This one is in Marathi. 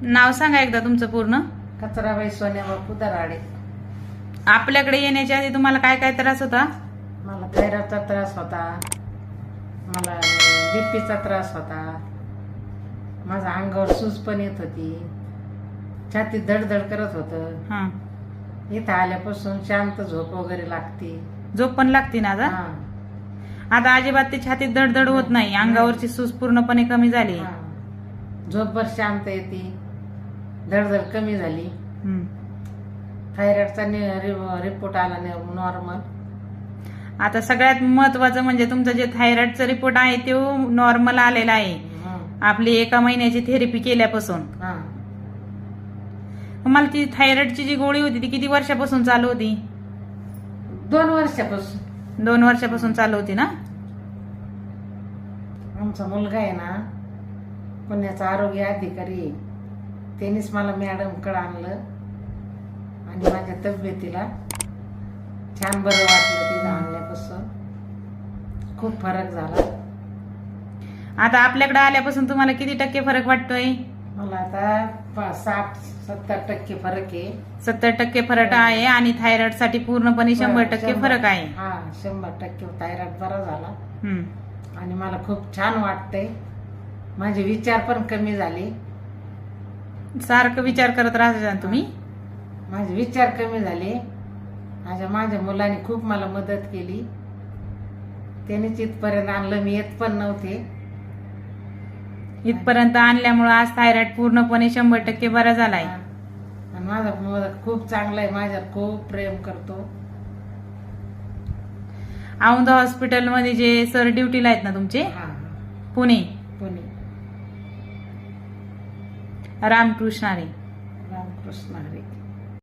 नाव सांगा एकदा तुमचं पूर्ण. कचराबाई सोन्या बापू दराडे. आपल्याकडे येण्याच्या आधी तुम्हाला काय काय त्रास होता? मला थायरॉइडचा त्रास होता, मला बीपीचा त्रास होता, माझ्या अंगावर सूज पण येत होती, छातीत धडधड करत होतं. हा, इथं आल्यापासून शांत झोप वगैरे लागते. झोप पण लागते ना आता? हा, आता अजिबात ते छातीत धडधड होत नाही, अंगावरची सूज पूर्णपणे कमी झाली. हा. झोपभर शांत येते, धडधड कमी झाली. हम्म. थायरॉइडचा रिपोर्ट आला नॉर्मल. आता सगळ्यात महत्वाचं म्हणजे तुमचं जे थायरॉइडचा रिपोर्ट आहे तो नॉर्मल आलेला आहे. आपली 1 महिन्याची थेरपी केल्यापासून. मला ती थायरॉइडची जी गोळी होती ती किती वर्षापासून चालू होती? 2 वर्षापासून. 2 वर्षापासून चालू होती ना? आमचा मुलगा आहे ना, पुण्याचा आरोग्य अधिकारी आहे. त्यांनीच मला मॅडमकडे आणलं आणि माझ्या तब्येतीला छान बरं वाटलं. तिथं आणल्यापासून खूप फरक झाला. आता आपल्याकडे आल्यापासून तुम्हाला किती टक्के फरक वाटतोय? मला आता 60-70% फरक आहे. 70% फरक आहे आणि थायरॉइड साठी पूर्णपणे 100% फरक आहे. हा, 100% थायरॉइड बरा झाला. हम्म. आणि मला खूप छान वाटतंय. माझे विचार पण कमी झाले. सारखं विचार करत राहता तुम्ही? माझे विचार कमी झाले. माझ्या मुलाने खूप मला मदत केली. त्यानेच इथपर्यंत आणलं. मी येत पण नव्हते. इथपर्यंत आणल्यामुळे आज थायरॉइड पूर्णपणे 100% बरा झालाय. आणि माझा मुलगा खूप चांगला आहे, माझ्यावर खूप प्रेम करतो. औंधा हॉस्पिटल मध्ये जे सर ड्युटीला आहेत ना तुमचे, पुणे पुणे रामकृष्ण हरी. रामकृष्ण हरी.